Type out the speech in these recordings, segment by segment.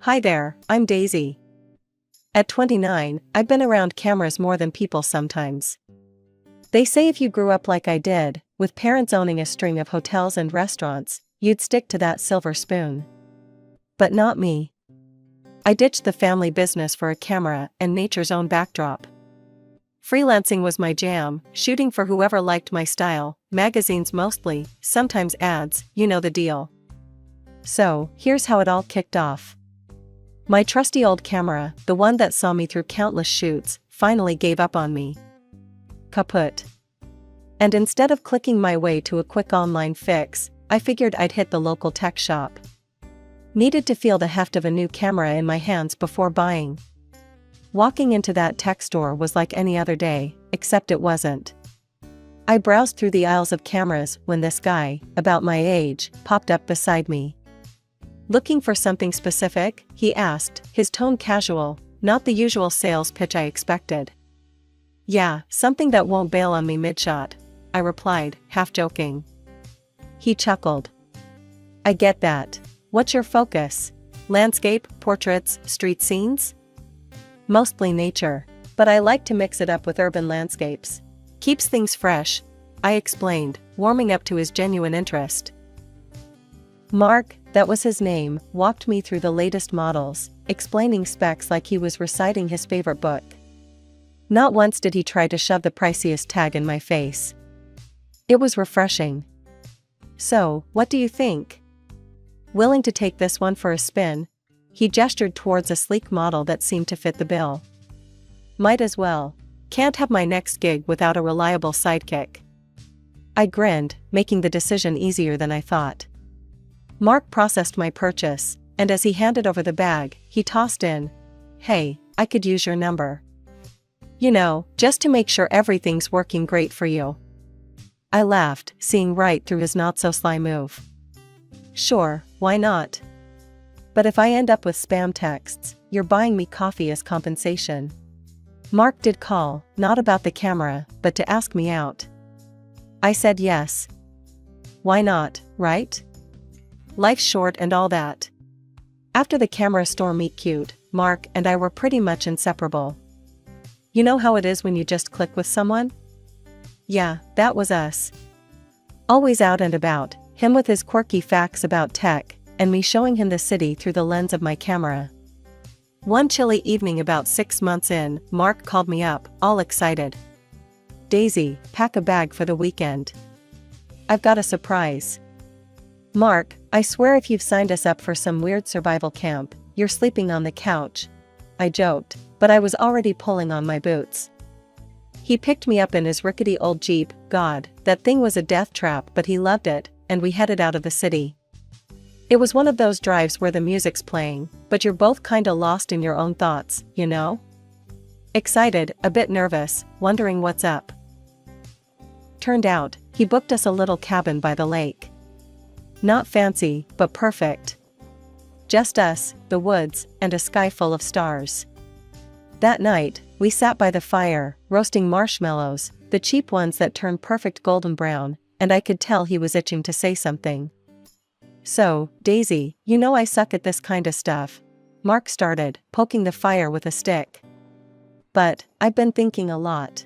Hi there, I'm Daisy. At 29, I've been around cameras more than people sometimes. They say if you grew up like I did, with parents owning a string of hotels and restaurants, you'd stick to that silver spoon. But not me. I ditched the family business for a camera and nature's own backdrop. Freelancing was my jam, shooting for whoever liked my style, magazines mostly, sometimes ads, you know the deal. So, here's how it all kicked off. My trusty old camera, the one that saw me through countless shoots, finally gave up on me. Kaput. And instead of clicking my way to a quick online fix, I figured I'd hit the local tech shop. Needed to feel the heft of a new camera in my hands before buying. Walking into that tech store was like any other day, except it wasn't. I browsed through the aisles of cameras when this guy, about my age, popped up beside me. Looking for something specific, he asked, his tone casual, not the usual sales pitch I expected. Yeah, something that won't bail on me mid-shot, I replied, half joking. He chuckled. I get that. What's your focus? Landscape, portraits, street scenes? Mostly nature, but I like to mix it up with urban landscapes. Keeps things fresh, I explained, warming up to his genuine interest. Mark, that was his name, walked me through the latest models, explaining specs like he was reciting his favorite book. Not once did he try to shove the priciest tag in my face. It was refreshing. So, what do you think? Willing to take this one for a spin? He gestured towards a sleek model that seemed to fit the bill. Might as well. Can't have my next gig without a reliable sidekick. I grinned, making the decision easier than I thought. Mark processed my purchase, and as he handed over the bag, he tossed in, "Hey, I could use your number. You know, just to make sure everything's working great for you." I laughed, seeing right through his not-so-sly move. Sure, why not? But if I end up with spam texts, you're buying me coffee as compensation. Mark did call, not about the camera, but to ask me out. I said yes. Why not, right? Life's short and all that. After the camera store meet cute, Mark and I were pretty much inseparable. You know how it is when you just click with someone? Yeah, that was us. Always out and about, him with his quirky facts about tech, and me showing him the city through the lens of my camera. One chilly evening about 6 months in, Mark called me up, all excited. Daisy, pack a bag for the weekend. I've got a surprise. Mark, I swear if you've signed us up for some weird survival camp, you're sleeping on the couch. I joked, but I was already pulling on my boots. He picked me up in his rickety old Jeep. God, that thing was a death trap, but he loved it, and we headed out of the city. It was one of those drives where the music's playing, but you're both kinda lost in your own thoughts, you know? Excited, a bit nervous, wondering what's up. Turned out, he booked us a little cabin by the lake. Not fancy, but perfect. Just us, the woods, and a sky full of stars. That night, we sat by the fire, roasting marshmallows, the cheap ones that turn perfect golden brown, and I could tell he was itching to say something. So, Daisy, you know I suck at this kinda stuff. Mark started, poking the fire with a stick. But, I've been thinking a lot.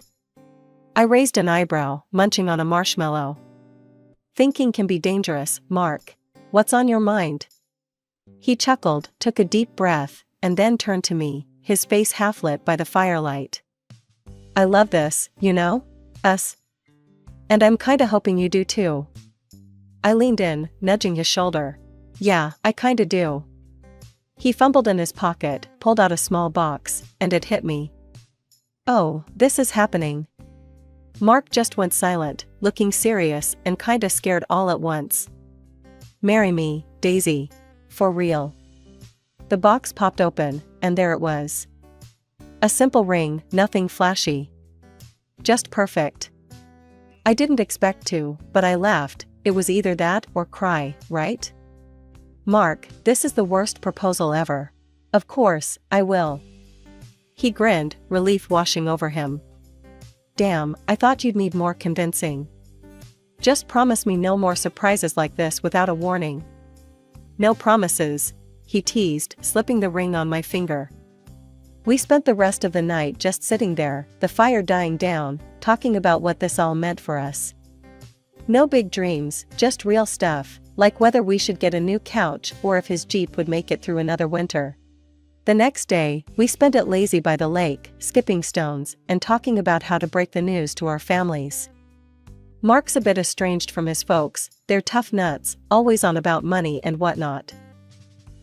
I raised an eyebrow, munching on a marshmallow. Thinking can be dangerous, Mark. What's on your mind? He chuckled, took a deep breath, and then turned to me, his face half lit by the firelight. I love this, you know? Us. And I'm kinda hoping you do too. I leaned in, nudging his shoulder. Yeah, I kinda do. He fumbled in his pocket, pulled out a small box, and it hit me. Oh, this is happening. Mark just went silent, looking serious and kinda scared all at once. Marry me, Daisy. For real. The box popped open, and there it was. A simple ring, nothing flashy. Just perfect. I didn't expect to, but I laughed. It was either that or cry, right? Mark, this is the worst proposal ever. Of course, I will. He grinned, relief washing over him. Damn, I thought you'd need more convincing. Just promise me no more surprises like this without a warning. No promises. he teased, slipping the ring on my finger. We spent the rest of the night just sitting there, the fire dying down, talking about what this all meant for us. No big dreams, just real stuff, like whether we should get a new couch or if his Jeep would make it through another winter. The next day, we spent it lazy by the lake, skipping stones, and talking about how to break the news to our families. Mark's a bit estranged from his folks, they're tough nuts, always on about money and whatnot.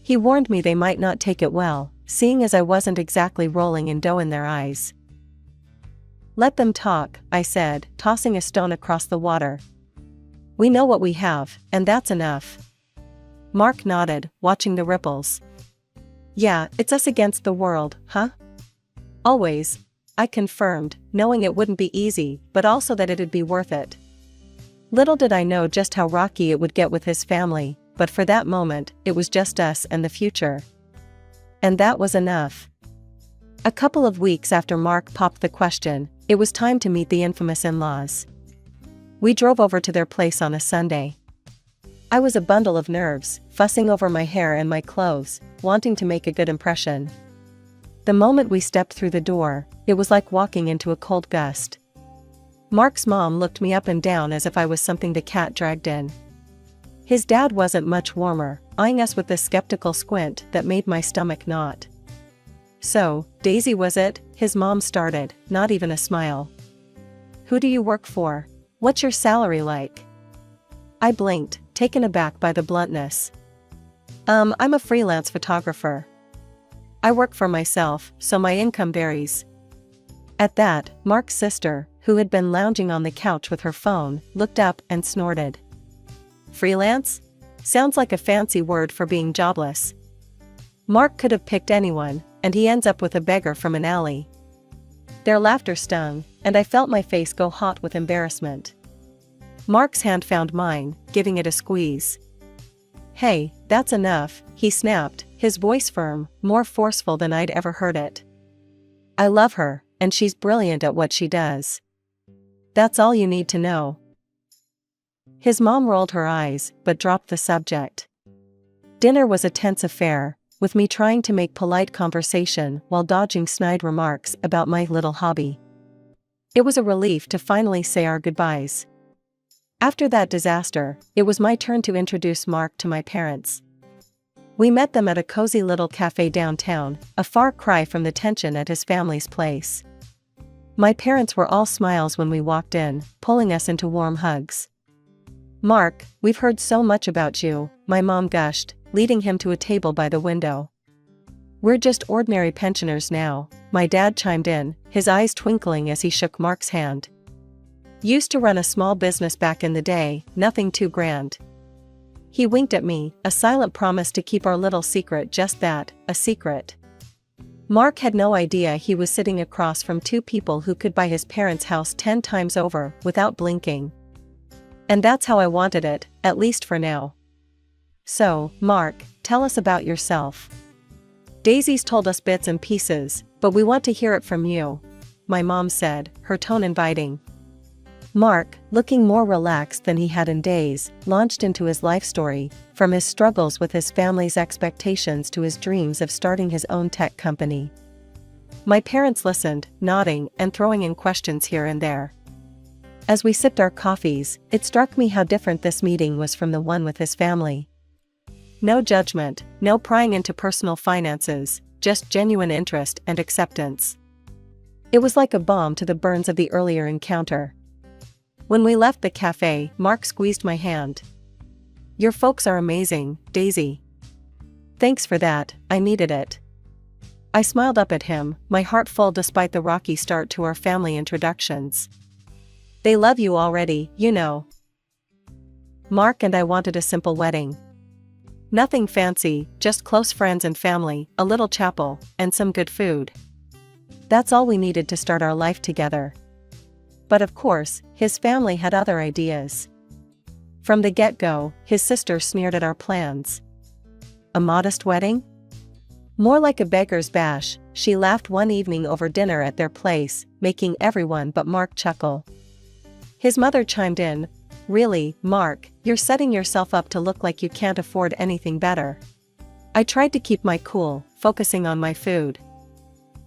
He warned me they might not take it well, seeing as I wasn't exactly rolling in dough in their eyes. Let them talk, I said, tossing a stone across the water. We know what we have, and that's enough. Mark nodded, watching the ripples. Yeah, it's us against the world, huh? Always, I confirmed, knowing it wouldn't be easy, but also that it'd be worth it. Little did I know just how rocky it would get with his family, but for that moment, it was just us and the future. And that was enough. A couple of weeks after Mark popped the question, it was time to meet the infamous in-laws. We drove over to their place on a Sunday. I was a bundle of nerves, fussing over my hair and my clothes, wanting to make a good impression. The moment we stepped through the door, it was like walking into a cold gust. Mark's mom looked me up and down as if I was something the cat dragged in. His dad wasn't much warmer, eyeing us with a skeptical squint that made my stomach knot. So, Daisy was it? His mom started, not even a smile. Who do you work for? What's your salary like? I blinked, taken aback by the bluntness. I'm a freelance photographer. I work for myself, so my income varies. At that, Mark's sister, who had been lounging on the couch with her phone, looked up and snorted. Freelance? Sounds like a fancy word for being jobless. Mark could have picked anyone, and he ends up with a beggar from an alley. Their laughter stung, and I felt my face go hot with embarrassment. Mark's hand found mine, giving it a squeeze. Hey, that's enough, he snapped, his voice firm, more forceful than I'd ever heard it. I love her, and she's brilliant at what she does. That's all you need to know. His mom rolled her eyes, but dropped the subject. Dinner was a tense affair, with me trying to make polite conversation while dodging snide remarks about my little hobby. It was a relief to finally say our goodbyes. After that disaster, it was my turn to introduce Mark to my parents. We met them at a cozy little cafe downtown, a far cry from the tension at his family's place. My parents were all smiles when we walked in, pulling us into warm hugs. Mark, we've heard so much about you, my mom gushed, leading him to a table by the window. We're just ordinary pensioners now, my dad chimed in, his eyes twinkling as he shook Mark's hand. Used to run a small business back in the day, nothing too grand. He winked at me, a silent promise to keep our little secret just that, a secret. Mark had no idea he was sitting across from two people who could buy his parents' house 10 times over without blinking. And that's how I wanted it, at least for now. So, Mark, tell us about yourself. Daisy's told us bits and pieces, but we want to hear it from you, my mom said, her tone inviting. Mark, looking more relaxed than he had in days, launched into his life story, from his struggles with his family's expectations to his dreams of starting his own tech company. My parents listened, nodding and throwing in questions here and there. As we sipped our coffees, it struck me how different this meeting was from the one with his family. No judgment, no prying into personal finances, just genuine interest and acceptance. It was like a balm to the burns of the earlier encounter. When we left the cafe, Mark squeezed my hand. Your folks are amazing, Daisy. Thanks for that, I needed it. I smiled up at him, my heart full despite the rocky start to our family introductions. They love you already, you know. Mark and I wanted a simple wedding. Nothing fancy, just close friends and family, a little chapel, and some good food. That's all we needed to start our life together. But of course, his family had other ideas. From the get-go, his sister sneered at our plans. A modest wedding? More like a beggar's bash, she laughed one evening over dinner at their place, making everyone but Mark chuckle. His mother chimed in, Really, Mark, you're setting yourself up to look like you can't afford anything better. I tried to keep my cool, focusing on my food.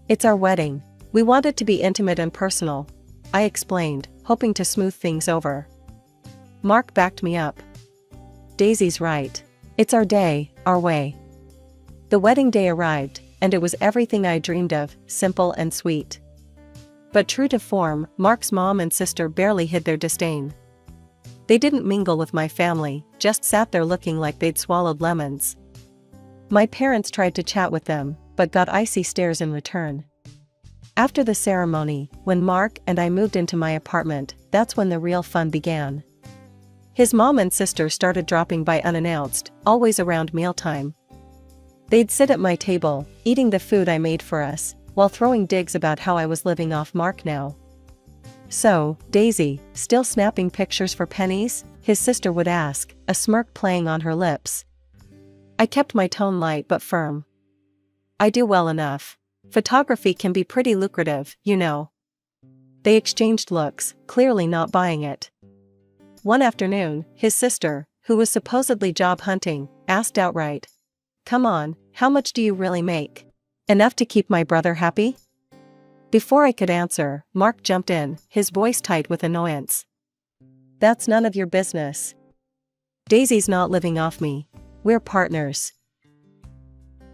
It's our wedding. We want it to be intimate and personal, I explained, hoping to smooth things over. Mark backed me up. Daisy's right. It's our day, our way. The wedding day arrived, and it was everything I dreamed of, simple and sweet. But true to form, Mark's mom and sister barely hid their disdain. They didn't mingle with my family, just sat there looking like they'd swallowed lemons. My parents tried to chat with them, but got icy stares in return. After the ceremony, when Mark and I moved into my apartment, that's when the real fun began. His mom and sister started dropping by unannounced, always around mealtime. They'd sit at my table, eating the food I made for us, while throwing digs about how I was living off Mark now. "So, Daisy, still snapping pictures for pennies?" his sister would ask, a smirk playing on her lips. I kept my tone light but firm. "I do well enough. Photography can be pretty lucrative, you know." They exchanged looks, clearly not buying it. One afternoon, his sister, who was supposedly job hunting, asked outright, "Come on, how much do you really make? Enough to keep my brother happy?" Before I could answer, Mark jumped in, his voice tight with annoyance. "That's none of your business. Daisy's not living off me. We're partners."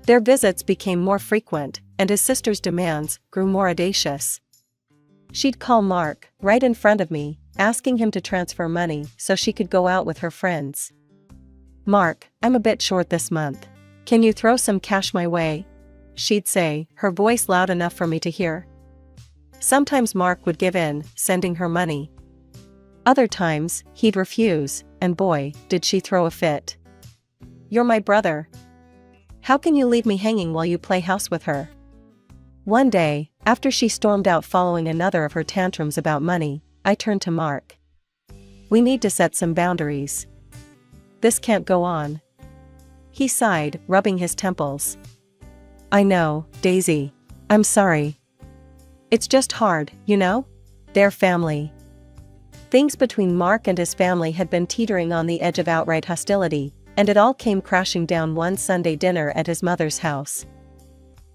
Their visits became more frequent, and his sister's demands grew more audacious. She'd call Mark, right in front of me, asking him to transfer money so she could go out with her friends. "Mark, I'm a bit short this month. Can you throw some cash my way?" she'd say, her voice loud enough for me to hear. Sometimes Mark would give in, sending her money. Other times, he'd refuse, and boy, did she throw a fit. "You're my brother. How can you leave me hanging while you play house with her?" One day, after she stormed out following another of her tantrums about money, I turned to Mark. "We need to set some boundaries. This can't go on." He sighed, rubbing his temples. "I know, Daisy. I'm sorry. It's just hard, you know? They're family." Things between Mark and his family had been teetering on the edge of outright hostility, and it all came crashing down one Sunday dinner at his mother's house.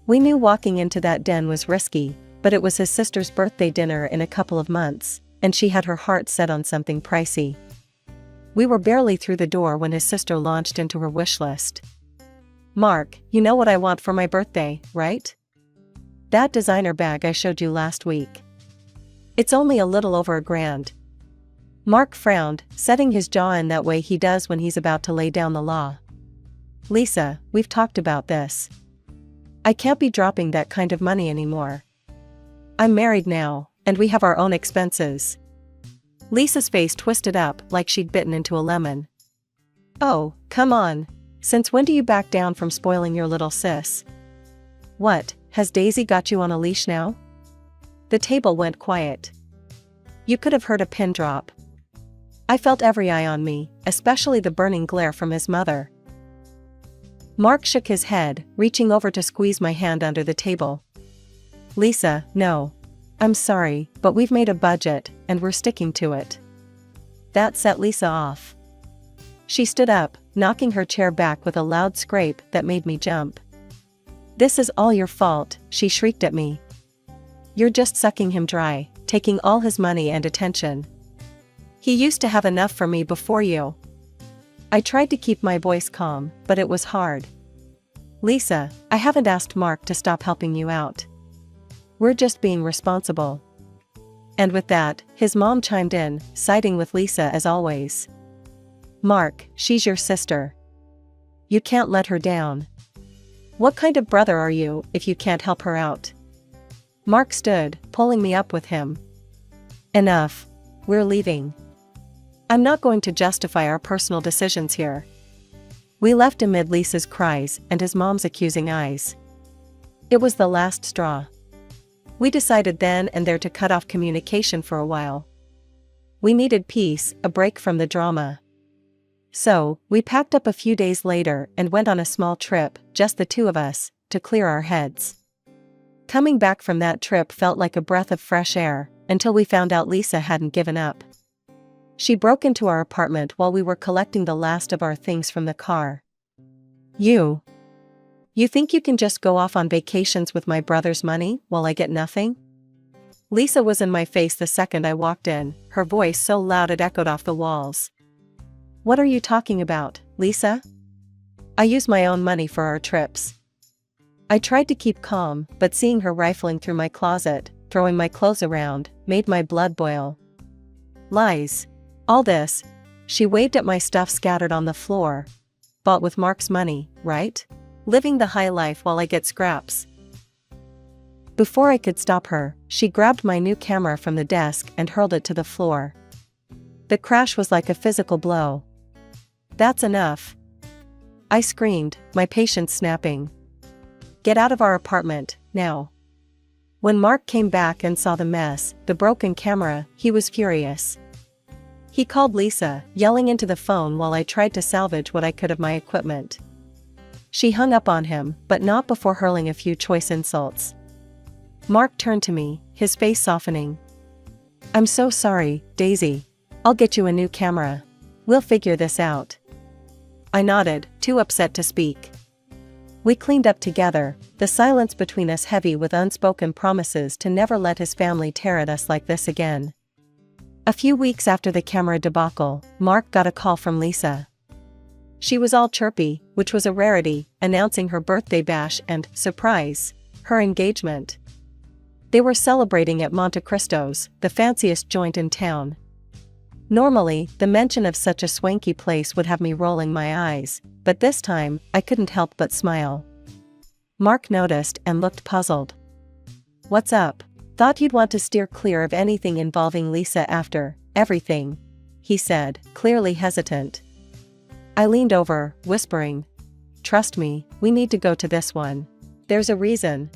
We knew walking into that den was risky, but it was his sister's birthday dinner in a couple of months, and she had her heart set on something pricey. We were barely through the door when his sister launched into her wish list. "Mark, you know what I want for my birthday, right? That designer bag I showed you last week. It's only a little over $1,000. Mark frowned, setting his jaw in that way he does when he's about to lay down the law. "Lisa, we've talked about this. I can't be dropping that kind of money anymore. I'm married now, and we have our own expenses." Lisa's face twisted up like she'd bitten into a lemon. "Oh, come on. Since when do you back down from spoiling your little sis? What, has Daisy got you on a leash now?" The table went quiet. You could have heard a pin drop. I felt every eye on me, especially the burning glare from his mother. Mark shook his head, reaching over to squeeze my hand under the table. "Lisa, no. I'm sorry, but we've made a budget, and we're sticking to it." That set Lisa off. She stood up, knocking her chair back with a loud scrape that made me jump. "This is all your fault," she shrieked at me. "You're just sucking him dry, taking all his money and attention. He used to have enough for me before you." I tried to keep my voice calm, but it was hard. "Lisa, I haven't asked Mark to stop helping you out. We're just being responsible." And with that, his mom chimed in, siding with Lisa as always. "Mark, she's your sister. You can't let her down. What kind of brother are you if you can't help her out?" Mark stood, pulling me up with him. "Enough. We're leaving. I'm not going to justify our personal decisions here." We left amid Lisa's cries and his mom's accusing eyes. It was the last straw. We decided then and there to cut off communication for a while. We needed peace, a break from the drama. So, we packed up a few days later and went on a small trip, just the two of us, to clear our heads. Coming back from that trip felt like a breath of fresh air, until we found out Lisa hadn't given up. She broke into our apartment while we were collecting the last of our things from the car. "You You think you can just go off on vacations with my brother's money while I get nothing? Lisa was in my face the second I walked in, her voice so loud it echoed off the walls. What are you talking about, Lisa? I use my own money for our trips. I tried to keep calm, but seeing her rifling through my closet, throwing my clothes around, made my blood boil. Lies. All this. She waved at my stuff scattered on the floor. Bought with Mark's money, right? Living the high life while I get scraps. Before I could stop her, she grabbed my new camera from the desk and hurled it to the floor. The crash was like a physical blow. That's enough. I screamed, my patience snapping. Get out of our apartment, now. When Mark came back and saw the mess, the broken camera, he was furious. He called Lisa, yelling into the phone while I tried to salvage what I could of my equipment. She hung up on him, but not before hurling a few choice insults. Mark turned to me, his face softening. I'm so sorry, Daisy. I'll get you a new camera. We'll figure this out. I nodded, too upset to speak. We cleaned up together, the silence between us heavy with unspoken promises to never let his family tear at us like this again. A few weeks after the camera debacle, Mark got a call from Lisa. She was all chirpy, which was a rarity, announcing her birthday bash and, surprise, her engagement. They were celebrating at Monte Cristo's, the fanciest joint in town. Normally, the mention of such a swanky place would have me rolling my eyes, but this time, I couldn't help but smile. Mark noticed and looked puzzled. What's up? Thought you'd want to steer clear of anything involving Lisa after everything, he said, clearly hesitant. I leaned over, whispering, Trust me, we need to go to this one. There's a reason.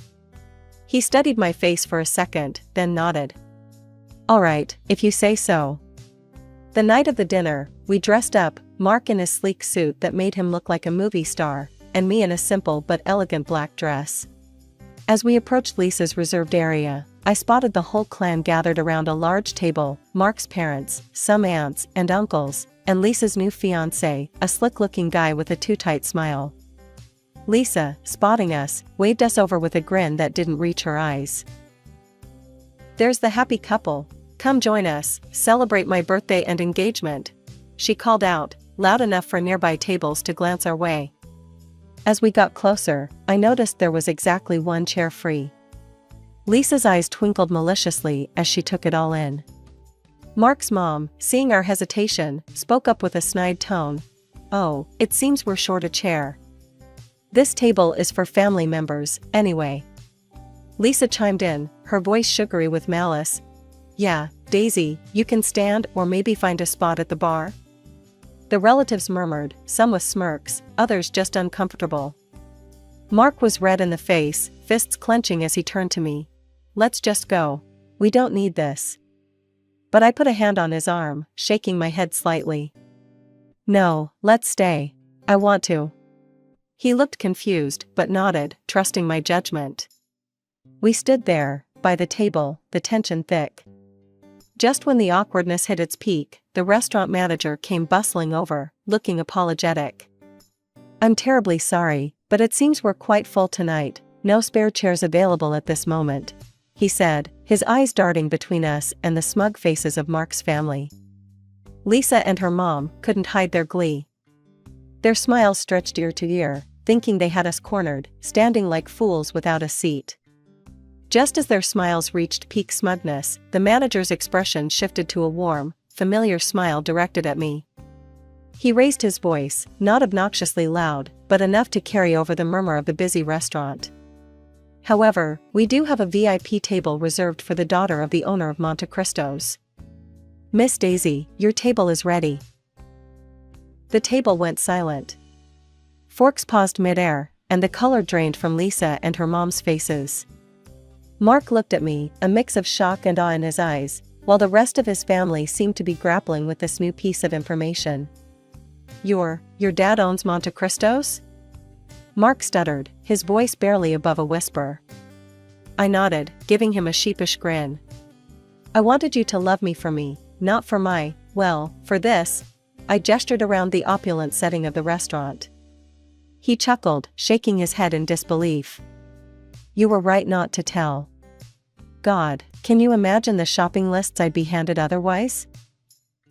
He studied my face for a second, then nodded. All right, if you say so. The night of the dinner, we dressed up, Mark in a sleek suit that made him look like a movie star, and me in a simple but elegant black dress. As we approached Lisa's reserved area, I spotted the whole clan gathered around a large table, Mark's parents, some aunts and uncles, and Lisa's new fiancé, a slick-looking guy with a too-tight smile. Lisa, spotting us, waved us over with a grin that didn't reach her eyes. There's the happy couple. Come join us, celebrate my birthday and engagement, she called out, loud enough for nearby tables to glance our way. As we got closer, I noticed there was exactly one chair free. Lisa's eyes twinkled maliciously as she took it all in. Mark's mom, seeing our hesitation, spoke up with a snide tone. Oh, it seems we're short a chair. This table is for family members, anyway. Lisa chimed in, her voice sugary with malice. Yeah, Daisy, you can stand or maybe find a spot at the bar? The relatives murmured, some with smirks, others just uncomfortable. Mark was red in the face, fists clenching as he turned to me. Let's just go. We don't need this. But I put a hand on his arm, shaking my head slightly. No, let's stay. I want to. He looked confused, but nodded, trusting my judgment. We stood there, by the table, the tension thick. Just when the awkwardness hit its peak, the restaurant manager came bustling over, looking apologetic. I'm terribly sorry, but it seems we're quite full tonight, no spare chairs available at this moment, he said, his eyes darting between us and the smug faces of Mark's family. Lisa and her mom couldn't hide their glee. Their smiles stretched ear to ear, thinking they had us cornered, standing like fools without a seat. Just as their smiles reached peak smugness, the manager's expression shifted to a warm, familiar smile directed at me. He raised his voice, not obnoxiously loud, but enough to carry over the murmur of the busy restaurant. However, we do have a VIP table reserved for the daughter of the owner of Monte Cristo's. Miss Daisy, your table is ready. The table went silent. Forks paused midair, and the color drained from Lisa and her mom's faces. Mark looked at me, a mix of shock and awe in his eyes, while the rest of his family seemed to be grappling with this new piece of information. Your dad owns Monte Cristo's? Mark stuttered, his voice barely above a whisper. I nodded, giving him a sheepish grin. I wanted you to love me for me, not for for this. I gestured around the opulent setting of the restaurant. He chuckled, shaking his head in disbelief. You were right not to tell. God, can you imagine the shopping lists I'd be handed otherwise?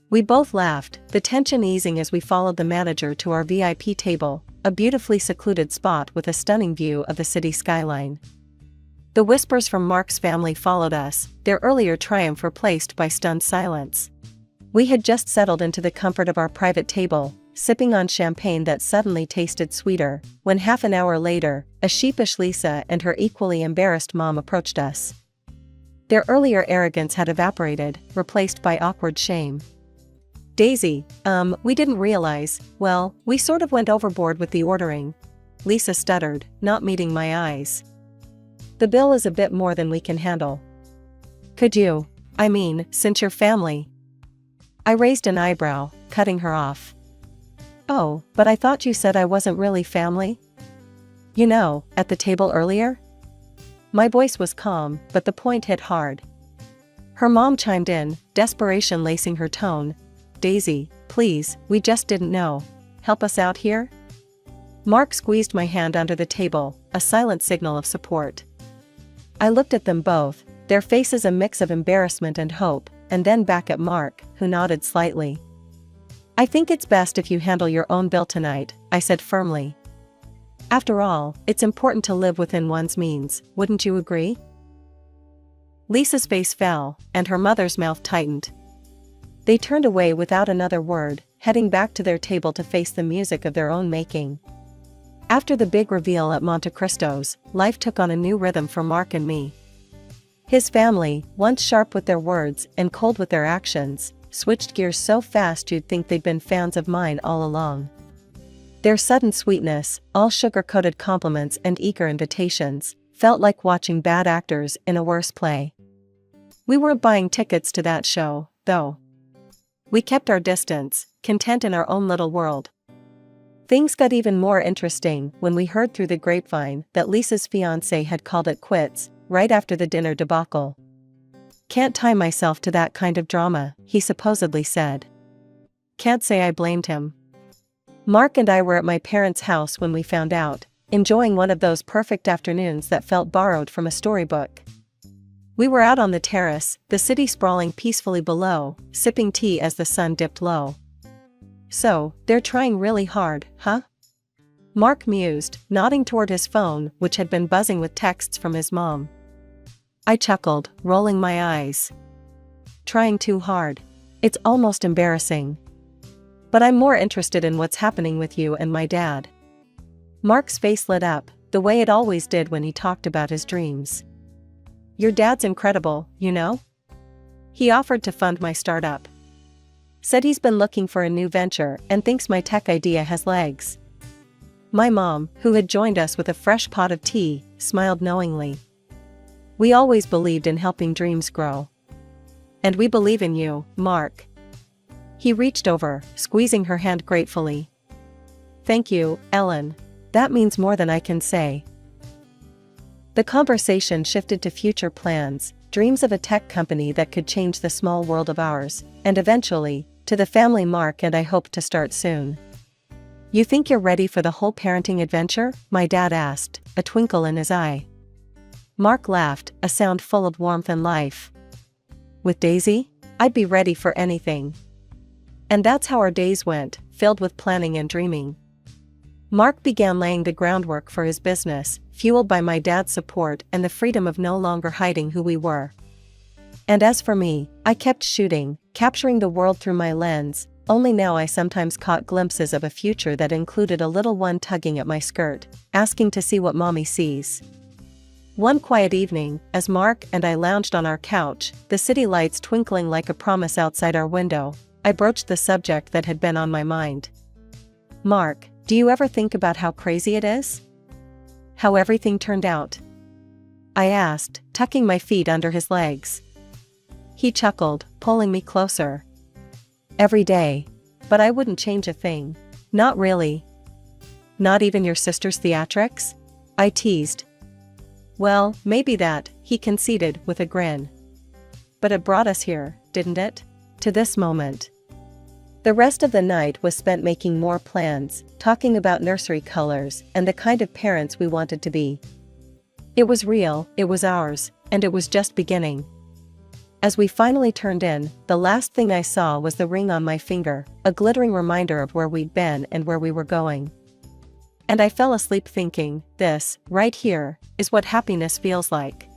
We both laughed, the tension easing as we followed the manager to our VIP table, a beautifully secluded spot with a stunning view of the city skyline. The whispers from Mark's family followed us, their earlier triumph replaced by stunned silence. We had just settled into the comfort of our private table, sipping on champagne that suddenly tasted sweeter, when half an hour later, a sheepish Lisa and her equally embarrassed mom approached us. Their earlier arrogance had evaporated, replaced by awkward shame. Daisy, we didn't realize, well, we sort of went overboard with the ordering. Lisa stuttered, not meeting my eyes. The bill is a bit more than we can handle. Could you? Since you're family. I raised an eyebrow, cutting her off. Oh, but I thought you said I wasn't really family? You know, at the table earlier? My voice was calm, but the point hit hard. Her mom chimed in, desperation lacing her tone. Daisy, please, we just didn't know. Help us out here? Mark squeezed my hand under the table, a silent signal of support. I looked at them both, their faces a mix of embarrassment and hope, and then back at Mark, who nodded slightly. I think it's best if you handle your own bill tonight, I said firmly. After all, it's important to live within one's means, wouldn't you agree? Lisa's face fell, and her mother's mouth tightened. They turned away without another word, heading back to their table to face the music of their own making. After the big reveal at Monte Cristo's, life took on a new rhythm for Mark and me. His family, once sharp with their words and cold with their actions, switched gears so fast you'd think they'd been fans of mine all along. Their sudden sweetness, all sugar-coated compliments and eager invitations, felt like watching bad actors in a worse play. We weren't buying tickets to that show, though. We kept our distance, content in our own little world. Things got even more interesting when we heard through the grapevine that Lisa's fiancé had called it quits, right after the dinner debacle. Can't tie myself to that kind of drama, he supposedly said. Can't say I blamed him. Mark and I were at my parents' house when we found out, enjoying one of those perfect afternoons that felt borrowed from a storybook. We were out on the terrace, the city sprawling peacefully below, sipping tea as the sun dipped low. So, they're trying really hard, huh? Mark mused, nodding toward his phone, which had been buzzing with texts from his mom. I chuckled, rolling my eyes. Trying too hard. It's almost embarrassing. But I'm more interested in what's happening with you and my dad. Mark's face lit up, the way it always did when he talked about his dreams. Your dad's incredible, you know? He offered to fund my startup. Said he's been looking for a new venture and thinks my tech idea has legs. My mom, who had joined us with a fresh pot of tea, smiled knowingly. We always believed in helping dreams grow. And we believe in you, Mark. He reached over, squeezing her hand gratefully. Thank you, Ellen. That means more than I can say. The conversation shifted to future plans, dreams of a tech company that could change the small world of ours, and eventually, to the family Mark and I hope to start soon. You think you're ready for the whole parenting adventure? My dad asked, a twinkle in his eye. Mark laughed, a sound full of warmth and life. With Daisy? I'd be ready for anything. And that's how our days went, filled with planning and dreaming. Mark began laying the groundwork for his business, fueled by my dad's support and the freedom of no longer hiding who we were. And as for me, I kept shooting, capturing the world through my lens, only now I sometimes caught glimpses of a future that included a little one tugging at my skirt, asking to see what mommy sees. One quiet evening, as Mark and I lounged on our couch, the city lights twinkling like a promise outside our window, I broached the subject that had been on my mind. Mark, do you ever think about how crazy it is? How everything turned out? I asked, tucking my feet under his legs. He chuckled, pulling me closer. Every day. But I wouldn't change a thing. Not really. Not even your sister's theatrics? I teased. Well, maybe that, he conceded with a grin. But it brought us here, didn't it? To this moment. The rest of the night was spent making more plans, talking about nursery colors and the kind of parents we wanted to be. It was real, it was ours, and it was just beginning. As we finally turned in, the last thing I saw was the ring on my finger, a glittering reminder of where we'd been and where we were going. And I fell asleep thinking, this, right here, is what happiness feels like.